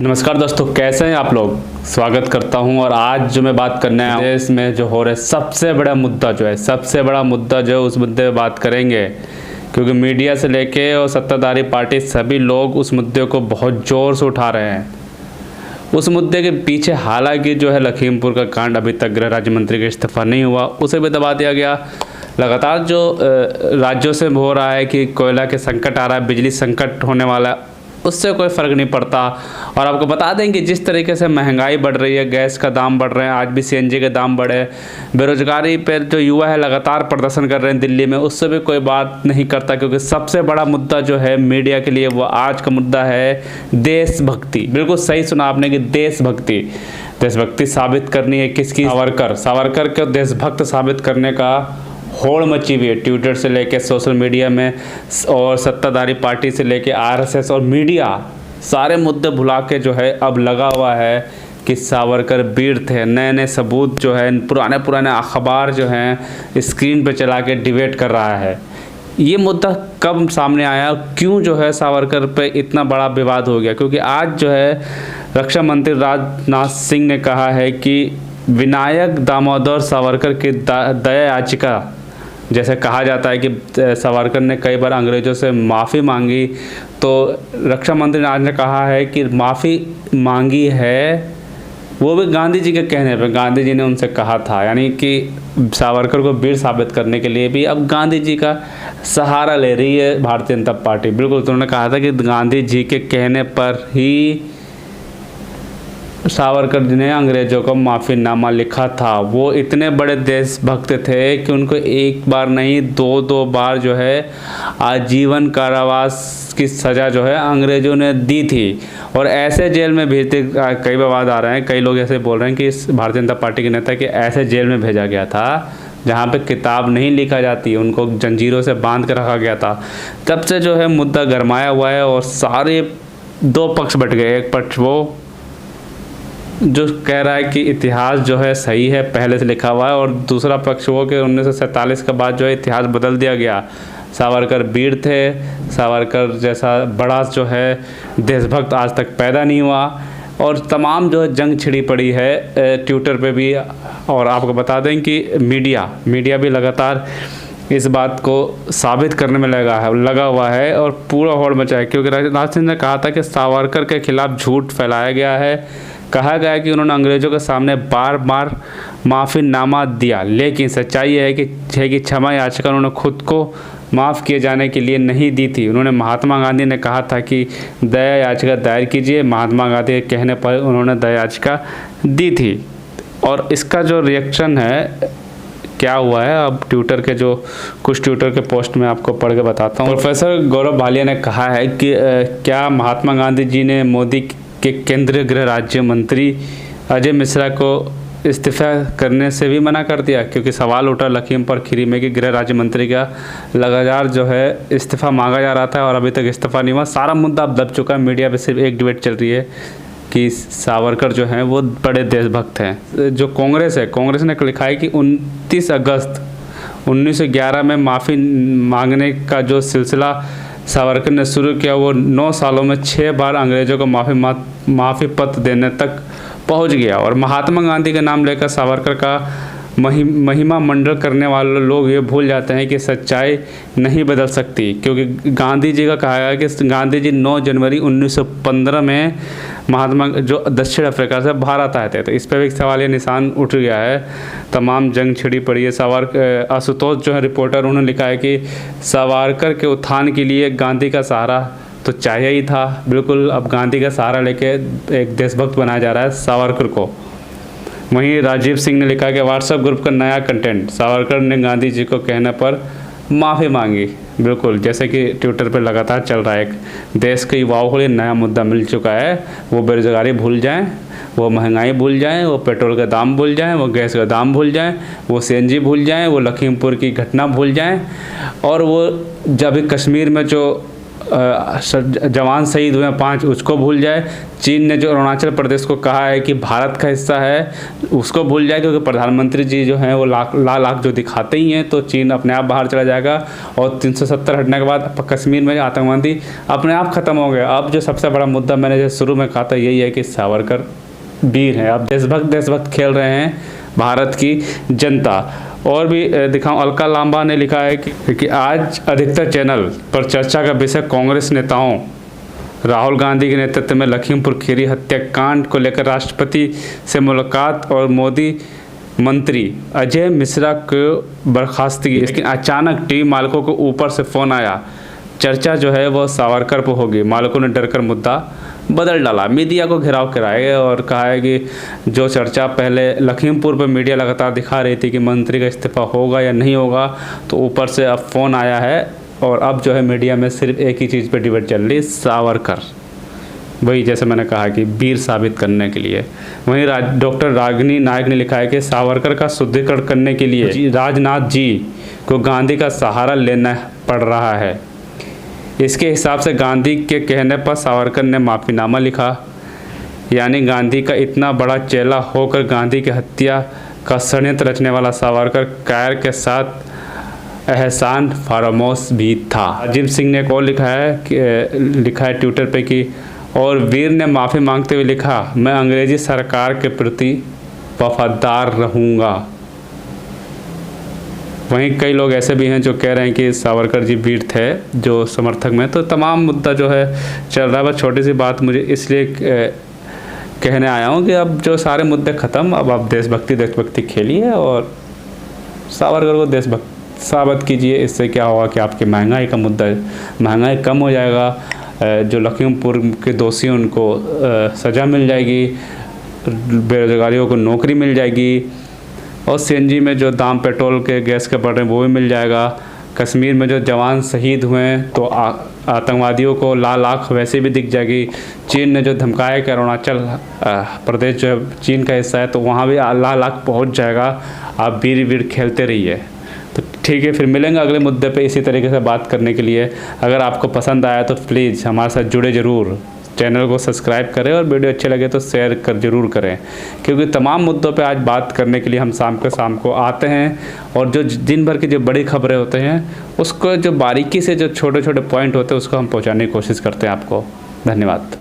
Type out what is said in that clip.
नमस्कार दोस्तों, कैसे हैं आप लोग। स्वागत करता हूं। और आज जो मैं बात करने आया हूं, देश में जो हो रहा है सबसे बड़ा मुद्दा जो है उस मुद्दे पे बात करेंगे, क्योंकि मीडिया से लेके और सत्ताधारी पार्टी सभी लोग उस मुद्दे को बहुत ज़ोर से उठा रहे हैं। उस मुद्दे के पीछे हालांकि जो है लखीमपुर का कांड अभी तक गृह राज्य मंत्री का इस्तीफा नहीं हुआ, उसे भी दबा दिया गया। लगातार जो राज्यों से हो रहा है कि कोयला के संकट आ रहा है, बिजली संकट होने वाला है, उससे कोई फ़र्क नहीं पड़ता। और आपको बता दें कि जिस तरीके से महंगाई बढ़ रही है, गैस का दाम बढ़ रहे हैं, आज भी सीएनजी के दाम बढ़े, बेरोजगारी पर जो युवा है लगातार प्रदर्शन कर रहे हैं दिल्ली में, उससे भी कोई बात नहीं करता। क्योंकि सबसे बड़ा मुद्दा जो है मीडिया के लिए वो आज का मुद्दा है देशभक्ति। बिल्कुल सही सुना आपने कि देशभक्ति साबित करनी है किसकी? सावरकर को देशभक्त साबित करने का होड़ मची हुई है, ट्विटर से लेके सोशल मीडिया में, और सत्ताधारी पार्टी से लेके आरएसएस और मीडिया सारे मुद्दे भुला के जो है अब लगा हुआ है कि सावरकर वीर थे। नए नए सबूत जो है पुराने अखबार जो हैं स्क्रीन पे चला के डिबेट कर रहा है। ये मुद्दा कब सामने आया, क्यों जो है सावरकर पे इतना बड़ा विवाद हो गया? क्योंकि आज जो है रक्षा मंत्री राजनाथ सिंह ने कहा है कि विनायक दामोदर सावरकर की दया याचिका, जैसे कहा जाता है कि सावरकर ने कई बार अंग्रेज़ों से माफ़ी मांगी, तो रक्षा मंत्री आज ने कहा है कि माफ़ी मांगी है वो भी गांधी जी के कहने पर। गांधी जी ने उनसे कहा था, यानी कि सावरकर को वीर साबित करने के लिए भी अब गांधी जी का सहारा ले रही है भारतीय जनता पार्टी। बिल्कुल, तो उन्होंने कहा था कि गांधी जी के कहने पर ही सावरकर जी ने अंग्रेज़ों को माफ़ीनामा लिखा था। वो इतने बड़े देशभक्त थे कि उनको एक बार नहीं दो बार जो है आजीवन कारावास की सज़ा जो है अंग्रेज़ों ने दी थी। और ऐसे जेल में भेजते, कई विवाद आ रहे हैं, कई लोग ऐसे बोल रहे हैं कि इस भारतीय जनता पार्टी के नेता कि ऐसे जेल में भेजा गया था जहाँ पे किताब नहीं लिखा जाती, उनको जंजीरों से बांध कर रखा गया था। तब से जो है मुद्दा गरमाया हुआ है और सारे दो पक्ष बट गए। एक पक्ष वो जो कह रहा है कि इतिहास जो है सही है, पहले से लिखा हुआ है, और दूसरा पक्ष वो कि 1947 के बाद जो है इतिहास बदल दिया गया। सावरकर वीर थे, सावरकर जैसा बड़ा जो है देशभक्त आज तक पैदा नहीं हुआ, और तमाम जो है जंग छिड़ी पड़ी है ट्विटर पे भी। और आपको बता दें कि मीडिया भी लगातार इस बात को साबित करने में लगा हुआ है और पूरा होड़ मचा है। क्योंकि राजनाथ सिंह ने कहा था कि सावरकर के खिलाफ झूठ फैलाया गया है। कहा गया है कि उन्होंने अंग्रेज़ों के सामने बार बार माफ़ीनामा दिया, लेकिन सच्चाई है कि क्षमा याचिका उन्होंने खुद को माफ़ किए जाने के लिए नहीं दी थी। उन्होंने महात्मा गांधी ने कहा था कि दया याचिका दायर कीजिए, महात्मा गांधी के कहने पर उन्होंने दया याचिका दी थी। और इसका जो रिएक्शन है क्या हुआ है, अब कुछ ट्विटर के पोस्ट में आपको पढ़ के बताता हूँ। प्रोफेसर गौरव भालिया ने कहा है कि क्या महात्मा गांधी जी ने मोदी के केंद्रीय गृह राज्य मंत्री अजय मिश्रा को इस्तीफा करने से भी मना कर दिया? क्योंकि सवाल उठा लखीमपुर खीरी में कि गृह राज्य मंत्री का लगातार जो है इस्तीफा मांगा जा रहा था और अभी तक इस्तीफा नहीं हुआ। सारा मुद्दा अब दब चुका है। मीडिया पे सिर्फ एक डिबेट चल रही है कि सावरकर जो हैं वो बड़े देशभक्त हैं। जो कांग्रेस ने लिखा है कि 29 अगस्त 1911 में माफ़ी मांगने का जो सिलसिला सावरकर ने शुरू किया, वो 9 सालों में 6 बार अंग्रेज़ों को माफ़ी पत्र देने तक पहुंच गया। और महात्मा गांधी का नाम लेकर सावरकर का महिमा मंडल करने वाले लोग ये भूल जाते हैं कि सच्चाई नहीं बदल सकती। क्योंकि गांधी जी का कहा गया कि गांधी जी 9 जनवरी 1915 में महात्मा जो दक्षिण अफ्रीका से भारत आए थे। तो इस पर भी एक सवाल ये निशान उठ गया है। तमाम जंग छिड़ी पड़ी है। आशुतोष जो है रिपोर्टर, उन्होंने लिखा है कि सावरकर के उत्थान के लिए गांधी का सहारा तो चाहिए ही था। बिल्कुल, अब गांधी का सहारा लेके एक देशभक्त बनाया जा रहा है सावरकर को। वहीं राजीव सिंह ने लिखा कि व्हाट्सएप ग्रुप का नया कंटेंट, सावरकर ने गांधी जी को कहने पर माफ़ी मांगी। बिल्कुल, जैसे कि ट्विटर पर लगातार चल रहा है, एक देश के युवाओं को लिए नया मुद्दा मिल चुका है। वो बेरोजगारी भूल जाएं, वो महंगाई भूल जाएं, वो पेट्रोल का दाम भूल जाएं, वो गैस का दाम भूल जाएं, वो सीएनजी भूल जाएं, वो लखीमपुर की घटना भूल जाएं, और वो जब कश्मीर में जो जवान शहीद हुए 5 उसको भूल जाए। चीन ने जो अरुणाचल प्रदेश को कहा है कि भारत का हिस्सा है उसको भूल जाए, क्योंकि प्रधानमंत्री जी जो हैं वो लाख जो दिखाते ही हैं तो चीन अपने आप बाहर चला जाएगा। और 370 हटने के बाद कश्मीर में आतंकवादी अपने आप ख़त्म हो गया। अब जो सबसे बड़ा मुद्दा मैंने जो शुरू में कहा था यही है कि सावरकर वीर हैं। अब देशभक्त खेल रहे हैं भारत की जनता। और भी दिखाऊं, अलका लांबा ने लिखा है कि आज अधिकतर चैनल पर चर्चा का विषय कांग्रेस नेताओं राहुल गांधी के नेतृत्व में लखीमपुर खीरी हत्याकांड को लेकर राष्ट्रपति से मुलाकात और मोदी मंत्री अजय मिश्रा को बर्खास्तगी। लेकिन अचानक टीवी मालिकों को ऊपर से फ़ोन आया, चर्चा जो है वो सावरकर पर होगी। मालिकों ने डरकर मुद्दा बदल डाला, मीडिया को घेराव कराया और कहा है कि जो चर्चा पहले लखीमपुर पर मीडिया लगातार दिखा रही थी कि मंत्री का इस्तीफा होगा या नहीं होगा, तो ऊपर से अब फ़ोन आया है और अब जो है मीडिया में सिर्फ एक ही चीज़ पे डिबेट चल रही है, सावरकर। वही जैसे मैंने कहा कि वीर साबित करने के लिए। वहीं डॉक्टर रागिनी नायक ने लिखा है कि सावरकर का शुद्धिकरण करने के लिए राजनाथ जी को गांधी का सहारा लेना पड़ रहा है। इसके हिसाब से गांधी के कहने पर सावरकर ने माफ़ीनामा लिखा, यानी गांधी का इतना बड़ा चेला होकर गांधी की हत्या का षड्यंत्र रचने वाला सावरकर कायर के साथ एहसान फरामोश भी था। अजीम सिंह ने एक और लिखा है ट्विटर पे कि और वीर ने माफ़ी मांगते हुए लिखा, मैं अंग्रेज़ी सरकार के प्रति वफादार रहूँगा। वहीं कई लोग ऐसे भी हैं जो कह रहे हैं कि सावरकर जी वीर थे, जो समर्थक में। तो तमाम मुद्दा जो है चल रहा है। बस छोटी सी बात मुझे इसलिए कहने आया हूँ कि अब जो सारे मुद्दे ख़त्म, अब आप देशभक्ति खेलिए और सावरकर को देशभक्त साबित कीजिए। इससे क्या होगा कि आपकी महंगाई का मुद्दा, महंगाई कम हो जाएगा, जो लखीमपुर के दोषी उनको सज़ा मिल जाएगी, बेरोजगारियों को नौकरी मिल जाएगी, और सीएनजी में जो दाम पेट्रोल के गैस के बढ़ रहे हैं वो भी मिल जाएगा। कश्मीर में जो जवान शहीद हुए हैं तो आतंकवादियों को लाख वैसे भी दिख जाएगी। चीन ने जो धमकाया कि अरुणाचल प्रदेश जो चीन का हिस्सा है तो वहाँ भी लाख पहुँच जाएगा। आप वीर खेलते रहिए। तो ठीक है, फिर मिलेंगे अगले मुद्दे पे इसी तरीके से बात करने के लिए। अगर आपको पसंद आया तो प्लीज़ हमारे साथ जुड़े ज़रूर, चैनल को सब्सक्राइब करें और वीडियो अच्छे लगे तो शेयर जरूर करें, क्योंकि तमाम मुद्दों पे आज बात करने के लिए हम शाम को आते हैं। और जो दिन भर की जो बड़ी खबरें होते हैं उसको जो बारीकी से जो छोटे छोटे पॉइंट होते हैं उसको हम पहुंचाने की कोशिश करते हैं आपको। धन्यवाद।